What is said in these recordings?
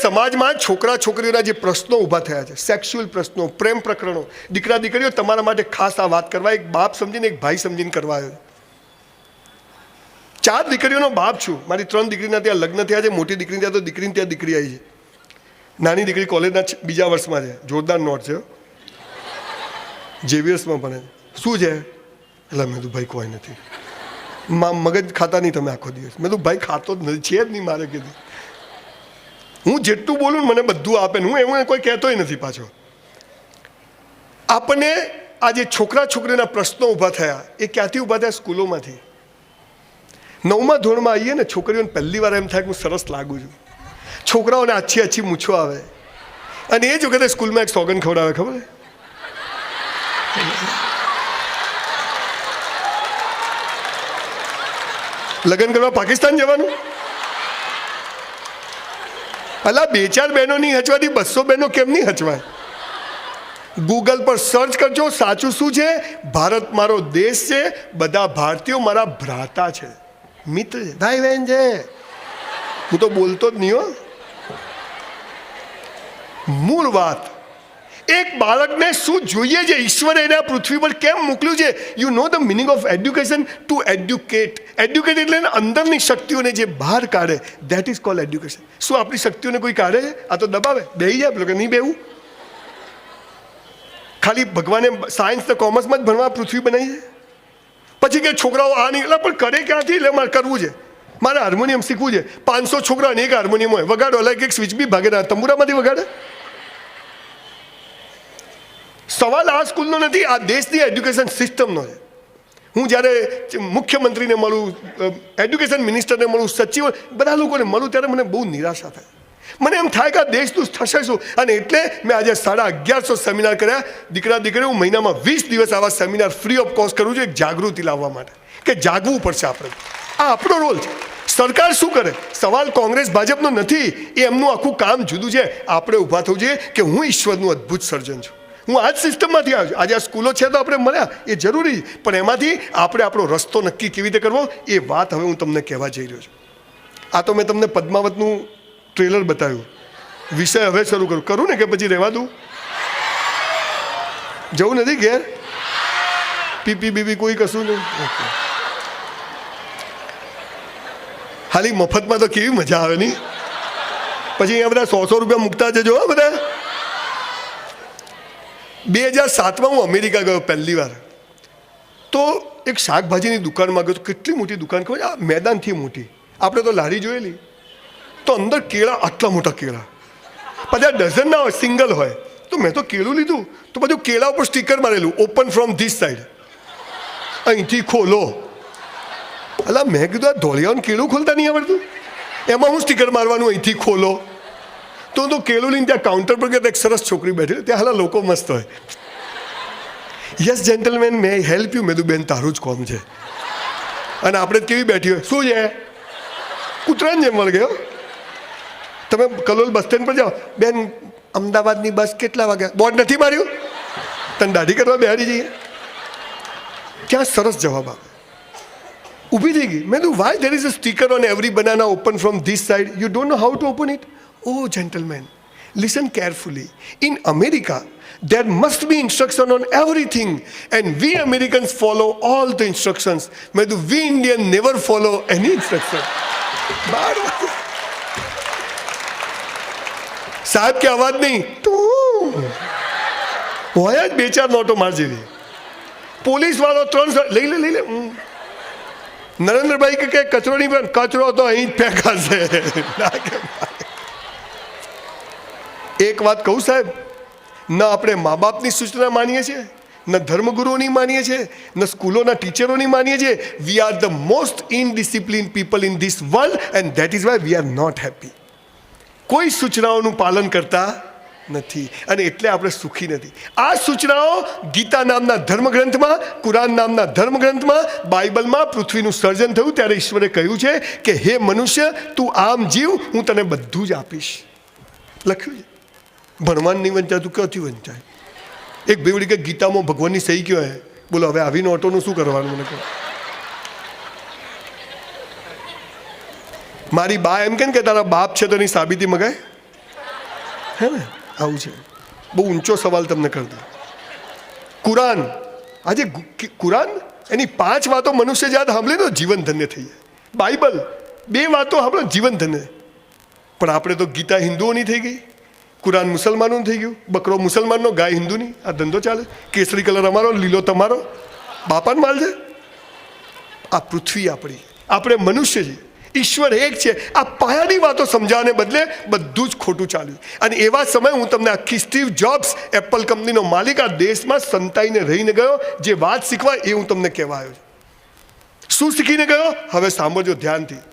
સમાજમાં છોકરા છોકરીઓના જે પ્રશ્નો ઊભા થયા છે, સેક્સ્યુઅલ પ્રશ્નો, પ્રેમ પ્રકરણો, દીકરા દીકરીઓ, તમારા માટે ખાસ આ વાત કરવા એક બાપ સમજીને એક ભાઈ સમજીને કરવા આવ્યો. 4 દીકરીઓનો બાપ છું. મારી 3 દીકરીના ત્યાં લગ્ન થયા છે. મોટી દીકરી ત્યાં તો દીકરીને ત્યાં દીકરી આવી છે. નાની દીકરી કોલેજના 2જા વર્ષમાં છે. જોરદાર નોટ છે, જેવિયર્સમાં ભણે છે. શું છે એટલે મેં તો ભાઈ કોઈ નથી, મગજ ખાતા નહીં તમે આખો દિવસ. મેં તો ભાઈ ખાતો જ નથી, છે જ નહીં મારે કીધું. હું જેટલું બોલું ને મને બધું આપે ને હું એવું કોઈ કહેતોય નથી પાછો. આપણને આ જે છોકરા છોકરીના પ્રશ્નો ઊભા થયા એ ક્યાંથી ઊભા થયા? સ્કૂલોમાંથી. 9મા ધોરણમાં આવીએ ને છોકરીઓને પહેલી વાર એમ થાય કે હું સરસ લાગુ છું. છોકરાઓને આછી આછી મૂછો આવે અને એ જ વખતે સ્કૂલમાં એક સોગન ખવડાવે, ખબર? લગ્ન કરવા પાકિસ્તાન જવાનું? અલા 2-4 બહેનો નહીં હચવાતી, 200 બહેનો કેમ નહીં હચવાય? ગૂગલ પર સર્ચ કરજો. સાચું શું છે? ભારત મારો દેશ છે, બધા ભારતીયો મારા ભ્રાતા છે, મિત્ર છે, ભાઈ બહેન છે. હું તો બોલતો જ નહીં હો. મૂળ વાત, એક બાળકને શું જોઈએ છે, ઈશ્વરે એને પૃથ્વી પર કેમ મોકલ્યું છે? You know the meaning of education? To educate. Educate એટલે અંદરની શક્તિઓને જે બહાર કાઢે, દેટ ઇઝ કોલ્ડ એડ્યુકેશન. શું આપણી શક્તિઓને કોઈ કાઢે છે? આ તો દબાવે, બેહી જાય પેલો કે નહીં બેવું. ખાલી ભગવાને સાયન્સ ને કોમર્સમાં જ ભણવા પૃથ્વી બનાવી છે. પછી કે છોકરાઓ આ નહીં, એટલે પણ કરે ક્યાંથી? એટલે મારે કરવું છે, મારે હાર્મોનિયમ શીખવું છે. 500 છોકરાઓને એક હાર્મોનિયમ હોય, વગાડો એટલે એક સ્વિચ બી ભાગે, તંબુરામાંથી વગાડે. સવાલ આ સ્કૂલનો નથી, આ દેશની એડ્યુકેશન સિસ્ટમનો છે. હું જ્યારે મુખ્યમંત્રીને મળું, એડ્યુકેશન મિનિસ્ટરને મળું, સચિવો, બધા લોકોને મળું ત્યારે મને બહુ નિરાશા થાય. મને એમ થાય કે આ દેશનું થશે શું? અને એટલે મેં આજે 1150 સેમિનાર કર્યા. દીકરા દીકરીઓ, હું મહિનામાં 20 દિવસ આવા સેમિનાર ફ્રી ઓફ કોસ્ટ કરું છું, એક જાગૃતિ લાવવા માટે કે જાગવું પડશે આપણે. આ આપણો રોલ છે. સરકાર શું કરે? સવાલ કોંગ્રેસ ભાજપનો નથી, એ એમનું આખું કામ જુદું છે. આપણે ઊભા થવું જોઈએ કે હું ઈશ્વરનું અદ્ભુત સર્જન છું, હું આ જ સિસ્ટમમાંથી આવ્યો છું. આજે આ સ્કૂલો છે તો આપણે મળ્યા, એ જરૂરી, પણ એમાંથી આપણે આપણો રસ્તો નક્કી કેવી રીતે કરવો એ વાત હવે હું તમને કહેવા જઈ રહ્યો છું. આ તો મેં તમને પદ્માવતનું ટ્રેલર બતાવ્યું. વિષય હવે શરૂ કરું ને કે પછી રહેવા દઉં? જવું નથી ઘેર? પીપી બીપી કોઈ કશું નહીં? ખાલી મફતમાં તો કેવી મજા આવે નહીં? પછી અહીંયા બધા 100 રૂપિયા મૂકતા જજો હા બધા. 2007માં હું અમેરિકા ગયો પહેલી વાર. તો એક શાકભાજીની દુકાનમાં ગયો. કેટલી મોટી દુકાન ખબર? આ મેદાનથી મોટી. આપણે તો લારી જોયેલી, તો અંદર કેળા, આટલા મોટા કેળા, પછી ડઝન ના હોય, સિંગલ હોય. તો મેં તો કેળું લીધું, તો બધું કેળા ઉપર સ્ટીકર મારેલું, ઓપન ફ્રોમ ધીસ સાઈડ, અહીંથી ખોલો. અલા મેં કીધું આ ધોળિયાઓને કેળું ખોલતા નહીં આવડતું, એમાં હું સ્ટીકર મારવાનું અહીંથી ખોલો. તો કેળું લઈને ત્યાં કાઉન્ટર પર એક સરસ છોકરી બેઠી, ત્યાં હાલા લોકો મસ્ત હોય. Yes gentleman, may help you? મેં કીધું બેન તારું જ કોમ છે. અને આપણે કેવી બેઠી હોય, શું છે? કૂતરાને જેમ વળ ગયો. તમે કલોલ બસ સ્ટેન્ડ પર જાઓ, બેન અમદાવાદની બસ કેટલા વાગ્યા? બોર્ડ નથી માર્યું? તને દાઢી કરવા બેહાડી જઈએ. ક્યાં સરસ જવાબ આપે. ઊભી થઈ ગઈ. મેં કીધું why there is a sticker on every banana open from this side, you don't know how to open it? Oh gentlemen, listen carefully. In America, there must be instruction on everything, and we Americans follow all the instructions. But we Indian never follow any instruction. સાહેબ કે અવાજ નહીં, તું હોય જ 2-4 નોટો માર જેવી. પોલીસ વાળો 3 લઈ લે. નરેન્દ્રભાઈ કે કચરો નહીં, કચરો તો અહીં જ ફેંકાશે. એક વાત કહું સાહેબ, ન આપણે મા બાપની સૂચના માનીએ છીએ, ન ધર્મગુરુઓની માનીએ છીએ, ન સ્કૂલોના ટીચરોની માનીએ છીએ. We are the most indiscipline people in this world, and that is why we are not happy. કોઈ સૂચનાઓનું પાલન કરતા નથી અને એટલે આપણે સુખી નથી. આ સૂચનાઓ ગીતા નામના ધર્મગ્રંથમાં, કુરાન નામના ધર્મગ્રંથમાં, બાઇબલમાં પૃથ્વીનું સર્જન થયું ત્યારે ઈશ્વરે કહ્યું છે કે હે મનુષ્ય, તું આમ જીવ, હું તને બધું જ આપીશ. લખ્યું છે. ભણવાનું નહીં વંચાતું, ક્યાંથી વંચાય? એક બેવડી કે ગીતામાં ભગવાનની સહી કયો હે? બોલો હવે આવી નોટોનું શું કરવાનું? મને કહો. મારી બા એમ કે તારા બાપ છે તો એની સાબિતી મગાય. હે ને? આવું છે. બહુ ઊંચો સવાલ તમને કરી દઉં. કુરાન, આજે કુરાન એની 5 વાતો મનુષ્ય યાદ સાંભળે તો જીવન ધન્ય થઈ જાય. બાઇબલ 2 વાતો સાંભળો જીવન ધન્ય. પણ આપણે તો ગીતા હિન્દુઓની થઈ ગઈ, કુરાન મુસલમાનોનું થઈ ગયું. બકરો મુસલમાનનો, ગાય હિન્દુની. આ ધંધો ચાલે. કેસરી કલર અમારો, લીલો તમારો. બાપાને માલ છે. આ પૃથ્વી આપણી, આપણે મનુષ્ય છીએ, ઈશ્વર એક છે. આ પાયાની વાતો સમજાવવાને બદલે બધું જ ખોટું ચાલ્યું. અને એવા સમયે હું તમને આખી સ્ટીવ જોબ્સ, એપલ કંપનીનો માલિક, આ દેશમાં સંતાઈને રહીને ગયો. જે વાત શીખવા એ હું તમને કહેવા આવ્યો છું. શું શીખીને ગયો? હવે સાંભળજો ધ્યાનથી.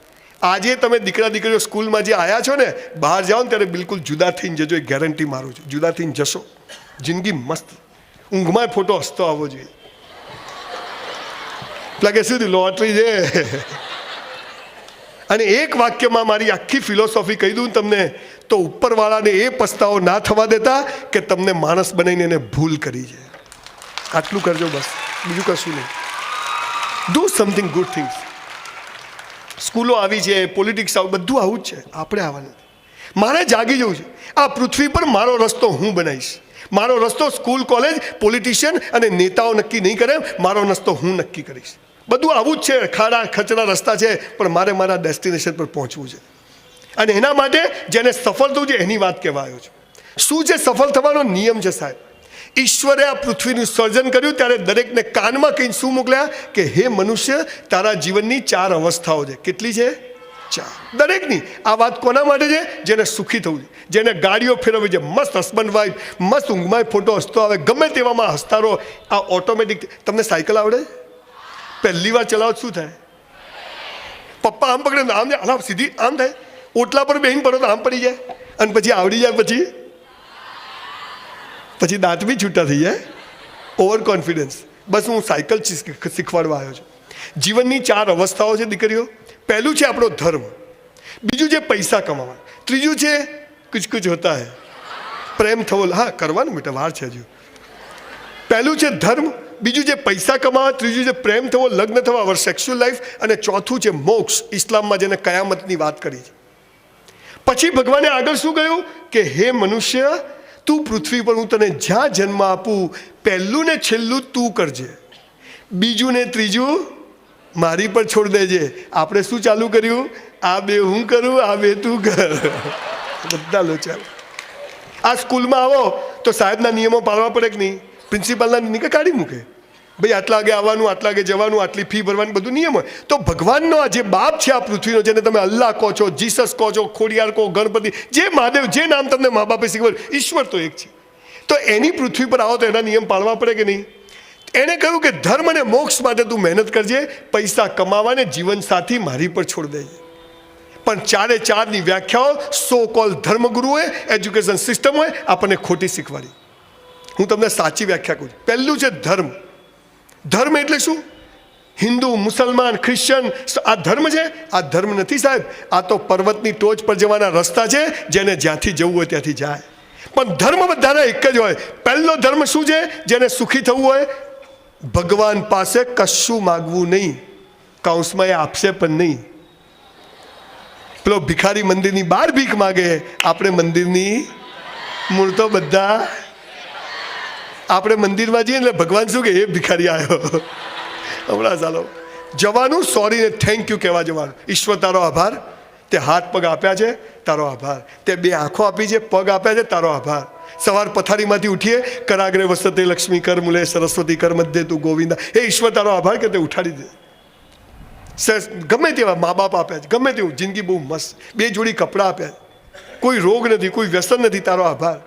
આજે તમે દીકરા દીકરીઓ સ્કૂલમાં જે આવ્યા છો ને, બહાર જાઓ ને ત્યારે બિલકુલ જુદા થઈને જજો. એ ગેરંટી મારું છું. જુદા થઈને જશો, જિંદગી મસ્ત. ઊંઘમાં ફોટો હસતો આવવો જોઈએ. લાગે શું લોટરી છે. અને એક વાક્યમાં મારી આખી ફિલોસોફી કહી દઉં તમને તો ઉપરવાળાને એ પસ્તાવો ના થવા દેતા કે તમને માણસ બનાવીને એને ભૂલ કરી છે. આટલું કરજો બસ, બીજું કશું નહીં. Do something good things. સ્કૂલો આવી છે, પોલિટિક્સ આવું, બધું આવું જ છે. આપણે આવવા નથી. મારે જાગી જવું છે. આ પૃથ્વી પર મારો રસ્તો હું બનાવીશ. મારો રસ્તો સ્કૂલ, કોલેજ, પોલિટિશિયન અને નેતાઓ નક્કી નહીં કરે. મારો રસ્તો હું નક્કી કરીશ. બધું આવું જ છે. ખાડા ખચડા રસ્તા છે, પણ મારે મારા ડેસ્ટિનેશન પર પહોંચવું છે. અને એના માટે જેને સફળ થવું છે એની વાત કહેવા આવ્યો છું. શું છે સફળ થવાનો નિયમ છે સાહેબ? ઈશ્વરે આ પૃથ્વીનું સર્જન કર્યું ત્યારે દરેકને કાનમાં કહીને શું મોકલ્યા કે હે મનુષ્ય, તારા જીવનની 4 અવસ્થાઓ છે. કેટલી છે? 4. દરેકની. આ વાત કોના માટે છે? જેને સુખી થવું છે, જેને ગાડીઓ ફેરવવી છે, મસ્ત હસબન્ડ વાઈફ, મસ્ત ઊંઘમાં ફોટો હસતો આવે, ગમે તેવામાં હસતા રહો. આ ઓટોમેટિક. તમને સાયકલ આવડે? પહેલી વાર ચલાવો શું થાય? પપ્પા આમ પકડે આમ જાય, આમ સીધી આમ થાય. ઓટલા પર બેહીને પડો તો આમ પડી જાય. અને પછી આવડી જાય, પછી દાંત બી છૂટા થઈ જાય. Over confidence. બસ હું સાયકલ શીખવાડવા આવ્યો છું. જીવનની 4 અવસ્થાઓ છે દીકરીઓ. પહેલું છે આપણો ધર્મ, બીજું છે પૈસા કમાવા, ત્રીજું છે કુછ કુછ હોતા હૈ, પ્રેમ થવો. હા કરવાનું બેટા, વાર છે હજુ. પહેલું છે ધર્મ, બીજું છે પૈસા કમાવા, ત્રીજું છે પ્રેમ થવો, લગ્ન થવા, અવર સેક્સ્યુઅલ લાઈફ, અને ચોથું છે મોક્ષ, ઇસ્લામમાં જેને કયામતની વાત કરી છે. પછી ભગવાને આગળ શું કહ્યું કે હે મનુષ્ય, તું પૃથ્વી પર હું તને જ્યાં જન્મ આપું, પહેલું ને છેલ્લું તું કરજે, બીજું ને ત્રીજું મારી પર છોડ દેજે. આપણે શું ચાલુ કર્યું? આ 2 હું કરું, આ 2 તું કર. બધા લો ચાલ. આ સ્કૂલમાં આવો તો સાહેબના નિયમો પાળવા પડે કે નહીં? પ્રિન્સિપાલના નિયમ કાઢી મૂકે. ભાઈ આટલા વાગે આવવાનું, આટલા વાગે જવાનું, આટલી ફી ભરવાની, બધું નિયમ હોય. તો ભગવાનનો આ જે બાપ છે આ પૃથ્વીનો, જેને તમે અલ્લાહ કહો છો, જીસસ કહો છો, ખોડિયાર કહો, ગણપતિ, જે મહાદેવ, જે નામ તમને મા બાપે શીખવાડ્યું, ઈશ્વર તો એક છે. તો એની પૃથ્વી પર આવો તો એના નિયમ પાળવા પડે કે નહીં? એણે કહ્યું કે ધર્મ અને મોક્ષ માટે તું મહેનત કરજે, પૈસા કમાવાને જીવન સાથી મારી પર છોડ દેજે. પણ 4ની વ્યાખ્યાઓ સો કોલ ધર્મગુરુઓએ, એજ્યુકેશન સિસ્ટમોએ આપણને ખોટી શીખવાડી. હું તમને સાચી વ્યાખ્યા કહું છું. પહેલું છે ધર્મ. ધર્મ એટલે શું? હિન્દુ, મુસલમાન, ક્રિશ્ચન, આ ધર્મ છે? આ ધર્મ નથી સાહેબ. આ તો પર્વતની ટોચ પર જવાના રસ્તા છે, જેને જ્યાંથી જવું હોય ત્યાંથી જાય. પણ ધર્મ બધાના એક જ હોય. પહેલો ધર્મ શું છે? જેને સુખી થવું હોય, ભગવાન પાસે કશું માગવું નહીં, કૌંસમાં એ આપશે પણ નહીં. પેલો ભિખારી મંદિરની બહાર ભીખ માગે, આપણે મંદિરની મૂળ તો બધા. આપણે મંદિરમાં જઈએ એટલે ભગવાન શું કે એ ભિખારી આવ્યો. હમણાં ચાલો જવાનું, સોરી ને થેન્ક યુ કહેવા જવાનું. ઈશ્વર તારો આભાર, તે હાથ પગ આપ્યા છે, તારો આભાર. તે 2 આંખો આપી છે, પગ આપ્યા છે, તારો આભાર. સવાર પથારીમાંથી ઉઠીએ, કરાગ્રે વસતે લક્ષ્મી, કર મૂલે સરસ્વતી, કર મધ્ય તું ગોવિંદા. એ ઈશ્વર તારો આભાર કે તે ઉઠાડી દે. ગમે તેવા મા બાપ આપ્યા છે, ગમે તેવું, જિંદગી બહુ મસ્ત, 2 જોડી કપડાં આપ્યા, કોઈ રોગ નથી, કોઈ વ્યસન નથી, તારો આભાર.